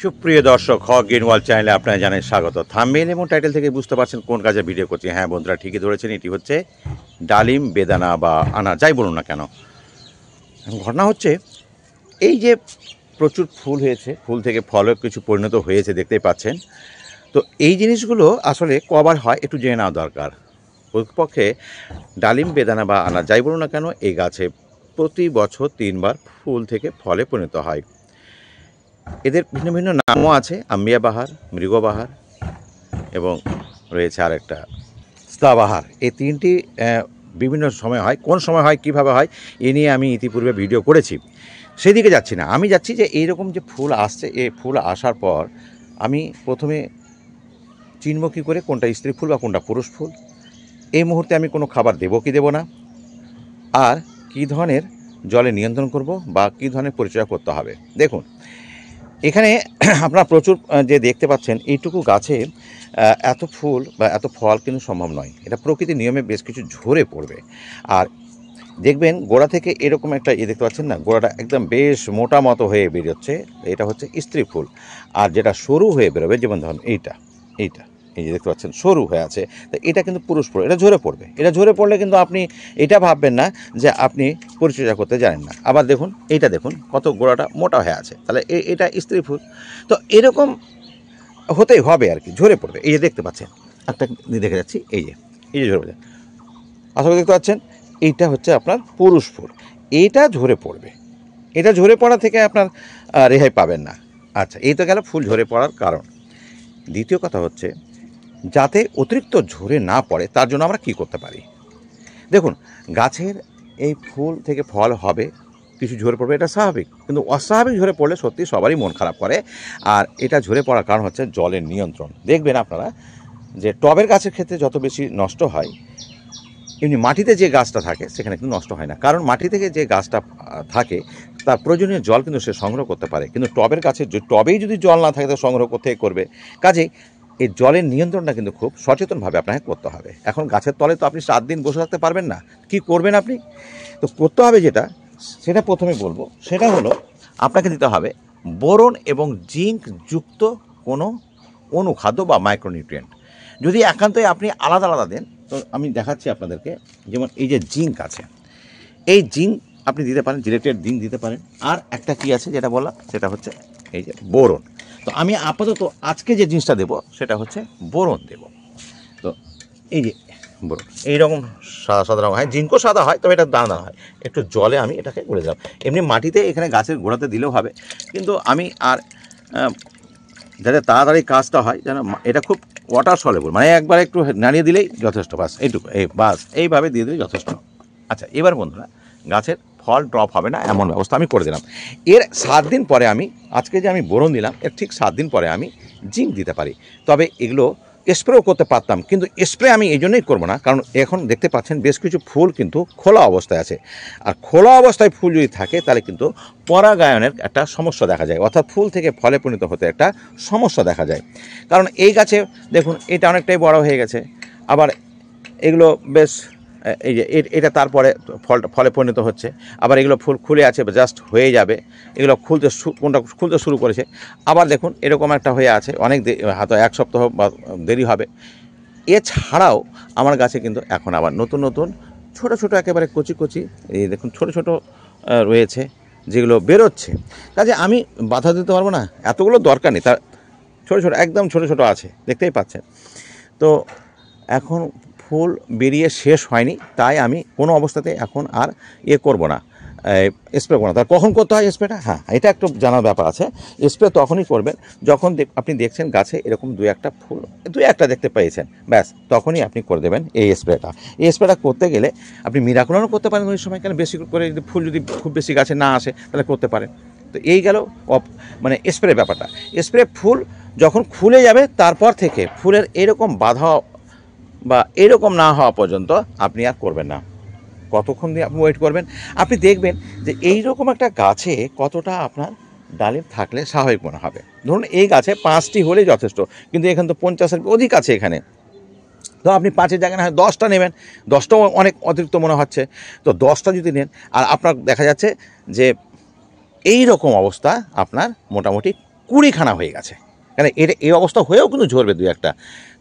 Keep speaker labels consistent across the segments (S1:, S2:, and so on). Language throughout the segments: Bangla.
S1: সুপ্রিয় দর্শক হক গ্রিনওয়াল চ্যানেলে আপনারা জানেন স্বাগত। থাম্বনেল এবং টাইটেল থেকে বুঝতে পারছেন কোন কাজের ভিডিও করছি। হ্যাঁ বন্ধুরা, ঠিকই ধরেছেন, এটি হচ্ছে ডালিম, বেদানা বা আনার, যাই বলুন না কেন। ঘটনা হচ্ছে এই যে প্রচুর ফুল হয়েছে, ফুল থেকে ফলও কিছু পরিণত হয়েছে, দেখতেই পাচ্ছেন। তো এই জিনিসগুলো আসলে কবার হয় একটু জেনে নেওয়া দরকার। প্রকৃতপক্ষে ডালিম, বেদানা বা আনার, যাই বলুন না কেন, এই গাছে প্রতি বছর 3 বার ফুল থেকে ফলে পরিণত হয়। এদের ভিন্ন ভিন্ন নামও আছে, আম্বিয়া বাহার, মৃগবাহার এবং রয়েছে আরেকটা স্তাবাহার। এই তিনটি বিভিন্ন সময় হয়। কোন সময় হয়, কীভাবে হয়, এ নিয়ে আমি ইতিপূর্বে ভিডিও করেছি, সেদিকে যাচ্ছি না। আমি যাচ্ছি যে এইরকম যে ফুল আসছে, এই ফুল আসার পর আমি প্রথমে চিনব কী করে কোনটা স্ত্রী ফুল বা কোনটা পুরুষ ফুল। এই মুহূর্তে আমি কোনো খাবার দেবো কি দেবো না, আর কী ধরনের জলে নিয়ন্ত্রণ করব বা কী ধরনের পরিচর্যা করতে হবে। দেখুন, এখানে আপনারা প্রচুর যে দেখতে পাচ্ছেন, এইটুকু গাছে এত ফুল বা এত ফল কিন্তু সম্ভব নয়। এটা প্রকৃতির নিয়মে বেশ কিছু ঝরে পড়বে। আর দেখবেন গোড়া থেকে এরকম একটা দেখতে পাচ্ছেন না, গোড়াটা একদম বেশ মোটা মতো হয়ে বেরোচ্ছে, এটা হচ্ছে স্ত্রী ফুল। আর যেটা সরু হয়ে বেরোবে, যেমন ধরুন এইটা, এই যে দেখতে পাচ্ছেন সরু হয়ে আছে, তো এটা কিন্তু পুরুষ ফুল। এটা ঝরে পড়বে। এটা ঝরে পড়লে কিন্তু আপনি এটা ভাববেন না যে আপনি পরিচর্যা করতে জানেন না। আবার দেখুন, এইটা দেখুন কত গোড়াটা মোটা হয়ে আছে, তাহলে এটা স্ত্রী ফুল। তো এরকম হতেই হবে আর কি, ঝরে পড়বে। এই যে দেখতে পাচ্ছেন, একটা দেখে যাচ্ছি, এই যে ঝরে পড়বে, আশা করি দেখতে পাচ্ছেন, এইটা হচ্ছে আপনার পুরুষ ফুল। এইটা ঝরে পড়বে। এটা ঝরে পড়া থেকে আপনার রেহাই পাবেন না। আচ্ছা, এই তো গেল ফুল ঝরে পড়ার কারণ। দ্বিতীয় কথা হচ্ছে, যাতে অতিরিক্ত ঝরে না পড়ে তার জন্য আমরা কি করতে পারি। দেখুন, গাছের এই ফুল থেকে ফল হবে, কিছু ঝরে পড়বে, এটা স্বাভাবিক। কিন্তু অস্বাভাবিক ঝরে পড়লে সত্যি সবারই মন খারাপ করে। আর এটা ঝরে পড়ার কারণ হচ্ছে জলের নিয়ন্ত্রণ। দেখবেন আপনারা যে টবের গাছের ক্ষেত্রে যত বেশি নষ্ট হয়, এমনি মাটিতে যে গাছটা থাকে সেখানে কিন্তু নষ্ট হয় না। কারণ মাটি থেকে যে গাছটা থাকে তার প্রয়োজনীয় জল কিন্তু সে সংগ্রহ করতে পারে। কিন্তু টবের গাছে টবেই যদি জল না থাকে, তো সংগ্রহ কোথায় করবে? কাজেই এই জলের নিয়ন্ত্রণটা কিন্তু খুব সচেতনভাবে আপনাকে করতে হবে। এখন গাছের তলে তো আপনি 7 দিন বসে থাকতে পারবেন না। কি করবেন আপনি? তো করতে হবে যেটা, সেটা প্রথমে বলবো, সেটা হলো আপনাকে দিতে হবে বোরন এবং জিঙ্ক যুক্ত কোনো অনুখাদ্য বা মাইক্রোনিউট্রিয়েন্ট। যদি একান্তই আপনি আলাদা আলাদা দেন, তো আমি দেখাচ্ছি আপনাদেরকে। যেমন এই যে জিঙ্ক আছে, এই জিঙ্ক আপনি দিতে পারেন, জিরেটেড জিঙ্ক দিতে পারেন। আর একটা কি আছে যেটা বললাম, সেটা হচ্ছে এই যে বোরন। তো আমি আপাতত আজকে যে জিনিসটা দেবো সেটা হচ্ছে বোরন দেব। তো এই যে বোরন এইরকম সাদা সাদা রঙ হয়, জিঙ্কও সাদা হয়, তবে এটা দানা দানা হয়। একটু জলে আমি এটাকে গুলে দিলাম। এমনি মাটিতে এখানে গাছের গোড়াতে দিলেও হবে, কিন্তু আমি আর যাতে তাড়াতাড়ি কাজটা হয়, যেন এটা খুব ওয়াটার সলেবল, মানে একবার একটু নাড়িয়ে দিলেই যথেষ্ট। বাস এইটুকু, এইভাবে দিয়ে দিলেই যথেষ্ট। আচ্ছা, এবার বন্ধুরা, গাছের ফল ড্রপ হবে না এমন ব্যবস্থা আমি করে দিলাম। এর 7 দিন পরে আমি, আজকে যে আমি বোরন দিলাম, এর ঠিক 7 দিন পরে আমি জিঙ্ক দিতে পারি। তবে এগুলো স্প্রেও করতে পারতাম, কিন্তু স্প্রে আমি এই জন্যই করবো না, কারণ এখন দেখতে পাচ্ছেন বেশ কিছু ফুল কিন্তু খোলা অবস্থায় আছে। আর খোলা অবস্থায় ফুল যদি থাকে, তাহলে কিন্তু পরাগায়নের একটা সমস্যা দেখা যায়, অর্থাৎ ফুল থেকে ফলে পরিণত হতে একটা সমস্যা দেখা যায়। কারণ এই গাছে দেখুন, এটা অনেকটাই বড় হয়ে গেছে, আবার এগুলো বেশ এই যে এটা তারপরে ফলে পরিণত হচ্ছে, আবার এগুলো ফুল খুলে আছে, জাস্ট হয়ে যাবে, এগুলো কোনটা খুলতে শুরু করেছে, আবার দেখুন এরকম একটা হয়ে আছে, অনেক হয়তো 1 সপ্তাহ বা দেরি হবে। এছাড়াও আমার গাছে কিন্তু এখন আবার নতুন নতুন ছোট ছোট একেবারে কচি কচি, এই দেখুন ছোট ছোট রয়েছে, যেগুলো বেরোচ্ছে। কাজে আমি বাধা দিতে পারবো না, এতগুলো দরকার নেই, তার ছোট ছোট একদম ছোট ছোট আছে, দেখতেই পাচ্ছেন। তো এখন ফুল বেরিয়ে শেষ হয়নি, তাই আমি কোনো অবস্থাতে এখন আর করব না, স্প্রে করবো না। তার কখন করতে হয় স্প্রেটা? হ্যাঁ, এটা একটু জানার ব্যাপার আছে। স্প্রে তখনই করবেন যখন আপনি দেখছেন গাছে এরকম 2-1টা ফুল, 2-1টা দেখতে পেয়েছেন, ব্যাস তখনই আপনি করে দেবেন এই স্প্রেটা। এই স্প্রেটা করতে গেলে আপনি মিরাকুলারও করতে পারেন ওই সময়, কেন বেশি করে যদি ফুল যদি খুব বেশি গাছে না আসে তাহলে করতে পারেন। তো এই গেল মানে স্প্রে ব্যাপারটা। স্প্রে ফুল যখন খুলে যাবে, তারপর থেকে ফুলের এরকম বাধা বা এরকম না হওয়া পর্যন্ত আপনি আর করবেন না। কতক্ষণ দিয়ে আপনি ওয়েট করবেন? আপনি দেখবেন যে এইরকম একটা গাছে কতটা আপনার ডালিম থাকলে স্বাভাবিক মনে হবে। ধরুন এই গাছে 5টি হলেই যথেষ্ট, কিন্তু এখানে তো 50-এর অধিক আছে এখানে। তো আপনি 5-এর জায়গায় না হয় 10টা নেবেন, 10টাও অনেক অতিরিক্ত মনে হচ্ছে। তো 10টা যদি নেন, আর আপনার দেখা যাচ্ছে যে এই রকম অবস্থা আপনার মোটামুটি কুড়িখানা হয়ে গেছে, কারণ এটা এই অবস্থা হয়েও কিন্তু ঝরবে দু একটা।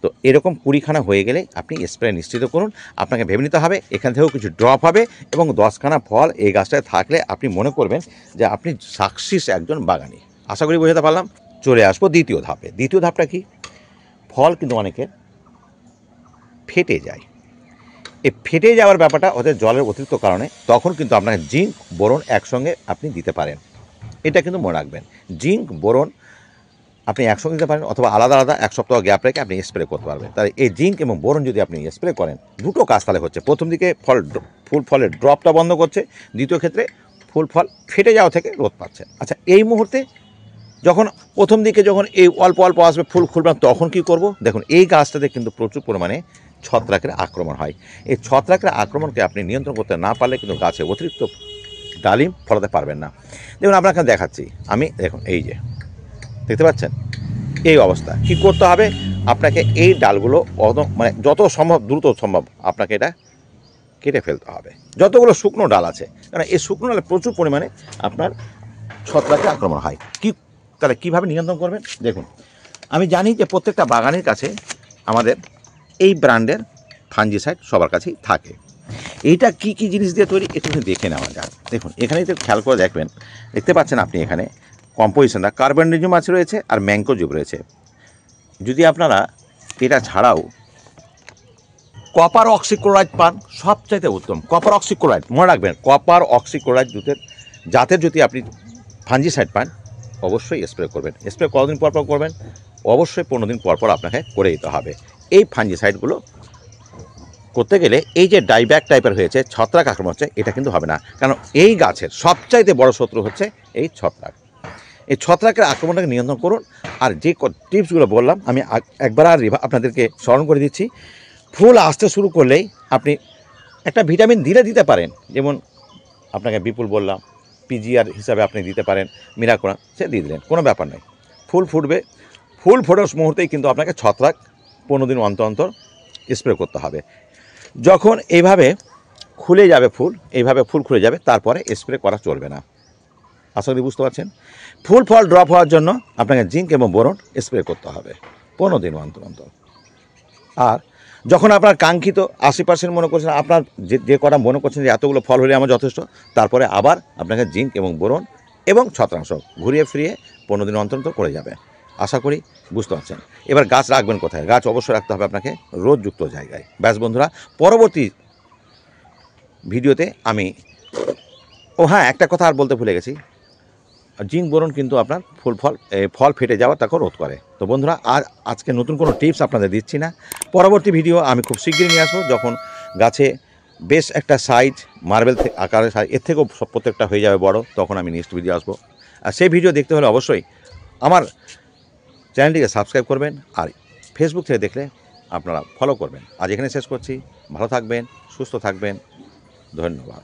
S1: তো এরকম কুড়িখানা হয়ে গেলে আপনি স্প্রে নিশ্চিত করুন। আপনাকে ভেবে নিতে হবে এখান থেকেও কিছু ড্রপ হবে, এবং 10খানা ফল এই গাছটায় থাকলে আপনি মনে করবেন যে আপনি সাকসেস একজন বাগানি। আশা করি বোঝাতে পারলাম। চলে আসবো দ্বিতীয় ধাপে। দ্বিতীয় ধাপটা কি? ফল কিন্তু অনেকের ফেটে যায়। এই ফেটে যাওয়ার ব্যাপারটা ওদের জলের অতিরিক্ত কারণে, তখন কিন্তু আপনাকে জিঙ্ক বোরন একসঙ্গে আপনি দিতে পারেন। এটা কিন্তু মনে রাখবেন, জিঙ্ক বোরন আপনি একসঙ্গে দিতে পারেন, অথবা আলাদা আলাদা এক সপ্তাহ গ্যাপ রেখে আপনি স্প্রে করতে পারবেন। তাহলে এই জিঙ্ক এবং বোরন যদি আপনি স্প্রে করেন, দুটো কাজ তাহলে হচ্ছে। প্রথম দিকে ফুল ফলের ড্রপটা বন্ধ করছে, দ্বিতীয় ক্ষেত্রে ফুল ফল ফেটে যাওয়া থেকে রোধ পাচ্ছে। আচ্ছা, এই মুহূর্তে যখন প্রথম দিকে যখন এই অল্প অল্প আসবে ফুল খুলবে, তখন কি করব? দেখুন, এই গাছটাতে কিন্তু প্রচুর পরিমাণে ছত্রাকের আক্রমণ হয়। এই ছত্রাকের আক্রমণকে আপনি নিয়ন্ত্রণ করতে না পারলে কিন্তু গাছে অতিরিক্ত ডালিম ফলাতে পারবেন না। দেখুন, আপনাকে দেখাচ্ছি আমি। দেখুন, এই যে দেখতে পাচ্ছেন এই অবস্থা। কি করতে হবে? আপনাকে এই ডালগুলো মানে যত সম্ভব দ্রুত সম্ভব আপনাকে এটা কেটে ফেলতে হবে, যতগুলো শুকনো ডাল আছে। কারণ এই শুকনো ডালে প্রচুর পরিমাণে আপনার ছত্রাকের আক্রমণ হয়। তাহলে কীভাবে নিয়ন্ত্রণ করবেন? দেখুন, আমি জানি যে প্রত্যেকটা বাগানের কাছে আমাদের এই ব্র্যান্ডের ফাঞ্জিসাইড সবার কাছেই থাকে। এইটা কি কি জিনিস দিয়ে তৈরি একটু দেখে নেওয়া যাক। দেখুন, এখানে তো খেয়াল করে দেখবেন, দেখতে পাচ্ছেন আপনি এখানে কম্পোজিশনটা কার্বনডিজম আছে রয়েছে আর ম্যাঙ্কোজুব রয়েছে। যদি আপনারা এটা ছাড়াও কপার অক্সিক্লোরাইড পান, সবচাইতে উত্তম। কপার অক্সিক্লোরাইড মনে রাখবেন, কপার অক্সিক্লোরাইড জাতের যদি আপনি ফাঞ্জিসাইড পান, অবশ্যই স্প্রে করবেন। স্প্রে কতদিন পর পর করবেন? অবশ্যই 15 দিন পর পর আপনাকে করে দিতে হবে। এই ফাঞ্জিসাইডগুলো করতে গেলে এই যে ডাইব্যাক টাইপের হয়েছে, ছত্রাক আক্রমণ হচ্ছে, এটা কিন্তু হবে না। কারণ এই গাছের সবচাইতে বড় শত্রু হচ্ছে এই ছত্রাক। এই ছত্রাকের আক্রমণটাকে নিয়ন্ত্রণ করুন। আর যে টিপসগুলো বললাম আমি একবার আর আপনাদেরকে স্মরণ করে দিচ্ছি। ফুল আসতে শুরু করলেই আপনি একটা ভিটামিন দিতে পারেন, যেমন আপনাকে বিপুল বললাম, পিজিআর হিসাবে আপনি দিতে পারেন, মিরাকোনা সে দিয়ে দিলেন, কোনো ব্যাপার নয়। ফুল ফুটবে, ফুল ফোটার মুহূর্তেই কিন্তু আপনাকে ছত্রাক 15 দিন অন্তর অন্তর স্প্রে করতে হবে। যখন এইভাবে খুলে যাবে এইভাবে ফুল খুলে যাবে, তারপরে স্প্রে করা চলবে না। আশা করি বুঝতে পারছেন। ফুল ফল ড্রপ হওয়ার জন্য আপনাকে জিঙ্ক এবং বোরন স্প্রে করতে হবে 15 দিন অন্তর অন্তর। আর যখন আপনার কাঙ্ক্ষিত 80% মনে করছেন, আপনার যে কটা মনে করছেন যে এতগুলো ফল হলে আমার যথেষ্ট, তারপরে আবার আপনাকে জিঙ্ক এবং বোরন এবং ছত্রাংশ ঘুরিয়ে ফিরিয়ে 15 দিন অন্তর করে যাবে। আশা করি বুঝতে পারছেন। এবার গাছ রাখবেন কোথায়? গাছ অবশ্যই রাখতে হবে আপনাকে রোদযুক্ত জায়গায়। ব্যাস বন্ধুরা, পরবর্তী ভিডিওতে আমি হ্যাঁ, একটা কথা আর বলতে ভুলে গেছি। জিঙ্ক বোরন কিন্তু আপনার ফল ফেটে যাওয়া তাকে রোধ করে। তো বন্ধুরা, আজকে নতুন কোনো টিপস আপনাদের দিচ্ছি না। পরবর্তী ভিডিও আমি খুব শীঘ্রই নিয়ে আসবো, যখন গাছে বেশ একটা সাইজ মার্বেল আকারের সাইজ, এর থেকেও প্রত্যেকটা হয়ে যাবে বড়, তখন আমি নেক্সট ভিডিও আসবো। আর সেই ভিডিও দেখতে হলে অবশ্যই আমার চ্যানেলটিকে সাবস্ক্রাইব করবেন, আর ফেসবুক থেকে দেখলে আপনারা ফলো করবেন। আজ এখানে শেষ করছি। ভালো থাকবেন, সুস্থ থাকবেন। ধন্যবাদ।